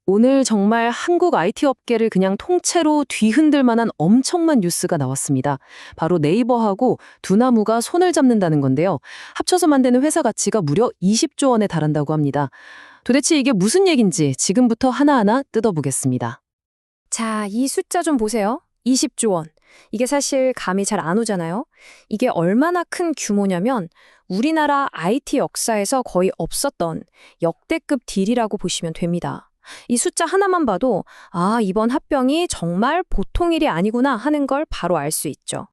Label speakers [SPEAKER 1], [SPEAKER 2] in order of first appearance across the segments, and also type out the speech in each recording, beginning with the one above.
[SPEAKER 1] 오늘 정말 한국 IT 업계를 그냥 통째로 뒤흔들 만한 엄청난 뉴스가 나왔습니다. 바로 네이버하고 두나무가 손을 잡는다는 건데요. 합쳐서 만드는 회사 가치가 무려 20조 원에 달한다고 합니다. 도대체 이게 무슨 얘긴지 지금부터 하나하나 뜯어보겠습니다.
[SPEAKER 2] 자, 이 숫자 좀 보세요. 20조 원. 이게 사실 감이 잘 안 오잖아요. 이게 얼마나 큰 규모냐면 우리나라 IT 역사에서 거의 없었던 역대급 딜이라고 보시면 됩니다. 이 숫자 하나만 봐도 이번 합병이 정말 보통 일이 아니구나 하는 걸 바로 알 수 있죠.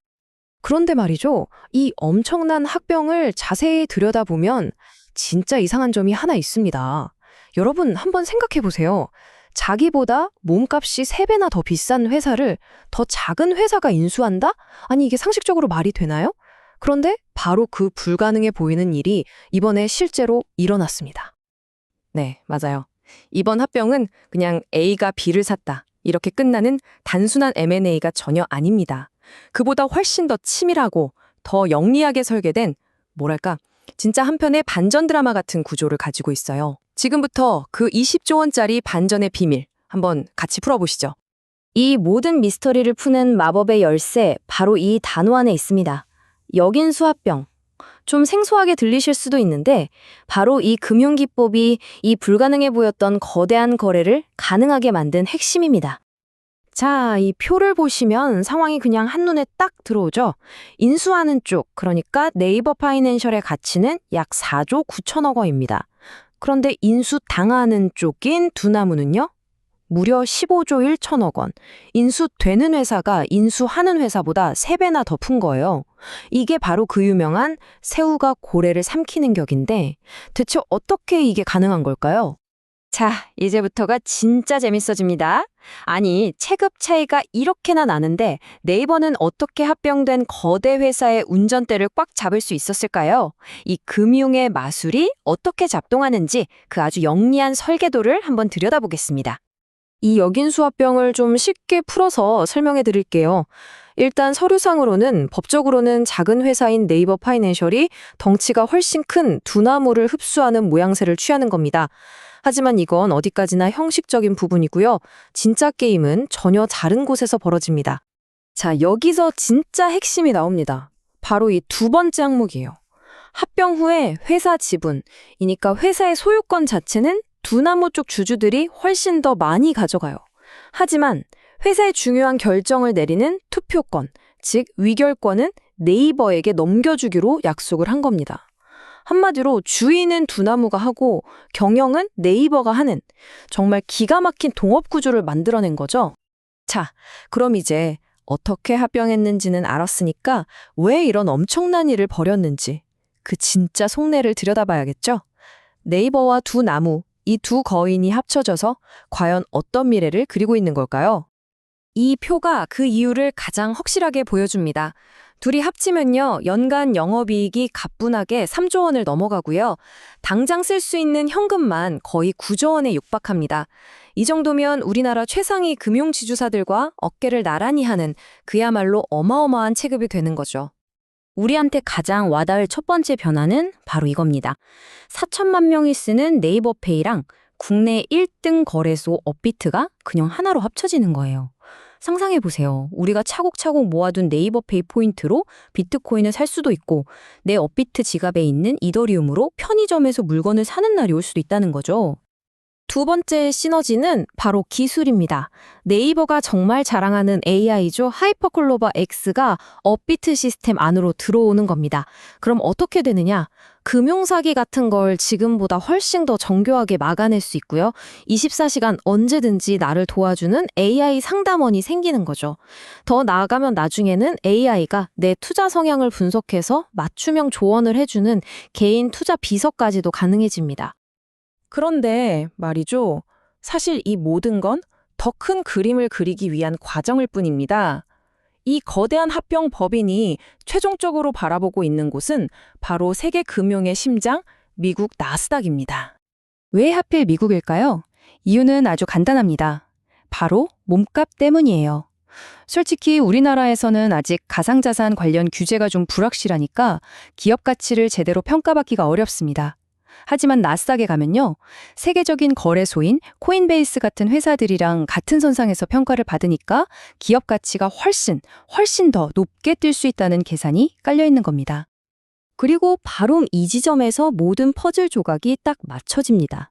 [SPEAKER 2] 그런데 말이죠. 이 엄청난 합병을 자세히 들여다보면 진짜 이상한 점이 하나 있습니다. 여러분 한번 생각해 보세요. 자기보다 몸값이 3배나 더 비싼 회사를 더 작은 회사가 인수한다? 아니 이게 상식적으로 말이 되나요? 그런데 바로 그 불가능해 보이는 일이 이번에 실제로 일어났습니다. 네, 맞아요. 이번 합병은 그냥 A가 B를 샀다. 이렇게 끝나는 단순한 M&A가 전혀 아닙니다. 그보다 훨씬 더 치밀하고 더 영리하게 설계된 뭐랄까 진짜 한편의 반전 드라마 같은 구조를 가지고 있어요. 지금부터 그 20조 원짜리 반전의 비밀 한번 같이 풀어보시죠. 이 모든 미스터리를 푸는 마법의 열쇠 바로 이 단어 안에 있습니다. 역인수 합병. 좀 생소하게 들리실 수도 있는데 바로 이 금융기법이 이 불가능해 보였던 거대한 거래를 가능하게 만든 핵심입니다. 자, 이 표를 보시면 상황이 그냥 한눈에 딱 들어오죠. 인수하는 쪽, 그러니까 네이버 파이낸셜의 가치는 약 4조 9천억 원입니다. 그런데 인수당하는 쪽인 두나무는요? 무려 15조 1천억 원. 인수되는 회사가 인수하는 회사보다 3배나 더 푼 거예요. 이게 바로 그 유명한 새우가 고래를 삼키는 격인데 대체 어떻게 이게 가능한 걸까요? 자, 이제부터가 진짜 재밌어집니다. 아니, 체급 차이가 이렇게나 나는데 네이버는 어떻게 합병된 거대 회사의 운전대를 꽉 잡을 수 있었을까요? 이 금융의 마술이 어떻게 작동하는지 그 아주 영리한 설계도를 한번 들여다보겠습니다. 이 역인수 합병을 좀 쉽게 풀어서 설명해 드릴게요. 일단 서류상으로는 법적으로는 작은 회사인 네이버 파이낸셜이 덩치가 훨씬 큰 두나무를 흡수하는 모양새를 취하는 겁니다. 하지만 이건 어디까지나 형식적인 부분이고요. 진짜 게임은 전혀 다른 곳에서 벌어집니다. 자, 여기서 진짜 핵심이 나옵니다. 바로 이 두 번째 항목이에요. 합병 후에 회사 지분이니까 회사의 소유권 자체는 두나무 쪽 주주들이 훨씬 더 많이 가져가요. 하지만 회사의 중요한 결정을 내리는 투표권, 즉 의결권은 네이버에게 넘겨주기로 약속을 한 겁니다. 한마디로 주인은 두나무가 하고 경영은 네이버가 하는 정말 기가 막힌 동업 구조를 만들어낸 거죠. 자, 그럼 이제 어떻게 합병했는지는 알았으니까 왜 이런 엄청난 일을 벌였는지 그 진짜 속내를 들여다봐야겠죠. 네이버와 두나무, 이 두 거인이 합쳐져서 과연 어떤 미래를 그리고 있는 걸까요? 이 표가 그 이유를 가장 확실하게 보여줍니다. 둘이 합치면요, 연간 영업이익이 가뿐하게 3조 원을 넘어가고요. 당장 쓸 수 있는 현금만 거의 9조 원에 육박합니다. 이 정도면 우리나라 최상위 금융지주사들과 어깨를 나란히 하는 그야말로 어마어마한 체급이 되는 거죠. 우리한테 가장 와닿을 첫 번째 변화는 바로 이겁니다. 4천만 명이 쓰는 네이버페이랑 국내 1등 거래소 업비트가 그냥 하나로 합쳐지는 거예요. 상상해보세요. 우리가 차곡차곡 모아둔 네이버페이 포인트로 비트코인을 살 수도 있고 내 업비트 지갑에 있는 이더리움으로 편의점에서 물건을 사는 날이 올 수도 있다는 거죠. 두 번째 시너지는 바로 기술입니다. 네이버가 정말 자랑하는 AI죠. 하이퍼클로버 X가 업비트 시스템 안으로 들어오는 겁니다. 그럼 어떻게 되느냐? 금융사기 같은 걸 지금보다 훨씬 더 정교하게 막아낼 수 있고요. 24시간 언제든지 나를 도와주는 AI 상담원이 생기는 거죠. 더 나아가면 나중에는 AI가 내 투자 성향을 분석해서 맞춤형 조언을 해주는 개인 투자 비서까지도 가능해집니다. 그런데 말이죠. 사실 이 모든 건 더 큰 그림을 그리기 위한 과정일 뿐입니다. 이 거대한 합병 법인이 최종적으로 바라보고 있는 곳은 바로 세계 금융의 심장, 미국 나스닥입니다. 왜 하필 미국일까요? 이유는 아주 간단합니다. 바로 몸값 때문이에요. 솔직히 우리나라에서는 아직 가상자산 관련 규제가 좀 불확실하니까 기업 가치를 제대로 평가받기가 어렵습니다. 하지만 나스닥에 가면요. 세계적인 거래소인 코인베이스 같은 회사들이랑 같은 선상에서 평가를 받으니까 기업 가치가 훨씬 더 높게 뛸 수 있다는 계산이 깔려 있는 겁니다. 그리고 바로 이 지점에서 모든 퍼즐 조각이 딱 맞춰집니다.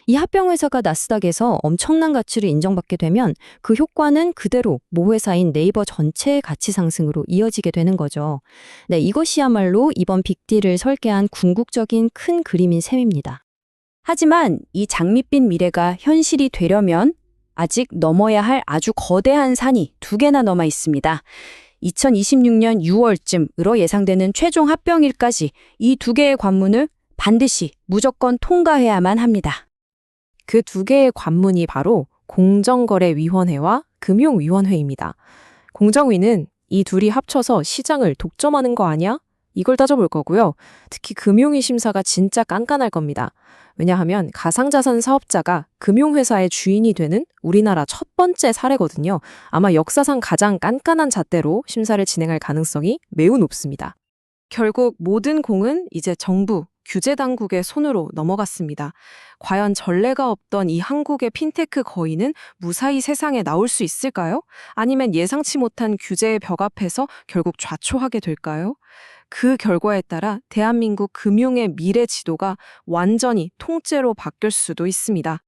[SPEAKER 2] 이 합병회사가 나스닥에서 엄청난 가치를 인정받게 되면 그 효과는 그대로 모 회사인 네이버 전체의 가치 상승으로 이어지게 되는 거죠. 네, 이것이야말로 이번 빅딜을 설계한 궁극적인 큰 그림인 셈입니다. 하지만 이 장밋빛 미래가 현실이 되려면 아직 넘어야 할 아주 거대한 산이 두 개나 남아 있습니다. 2026년 6월쯤으로 예상되는 최종 합병일까지 이 두 개의 관문을 반드시 무조건 통과해야만 합니다.
[SPEAKER 3] 그 두 개의 관문이 바로 공정거래위원회와 금융위원회입니다. 공정위는 이 둘이 합쳐서 시장을 독점하는 거 아니야? 이걸 따져볼 거고요. 특히 금융위 심사가 진짜 깐깐할 겁니다. 왜냐하면 가상자산 사업자가 금융회사의 주인이 되는 우리나라 첫 번째 사례거든요. 아마 역사상 가장 깐깐한 잣대로 심사를 진행할 가능성이 매우 높습니다. 결국 모든 공은 이제 정부, 규제 당국의 손으로 넘어갔습니다. 과연 전례가 없던 이 한국의 핀테크 거인은 무사히 세상에 나올 수 있을까요? 아니면 예상치 못한 규제의 벽 앞에서 결국 좌초하게 될까요? 그 결과에 따라 대한민국 금융의 미래 지도가 완전히 통째로 바뀔 수도 있습니다.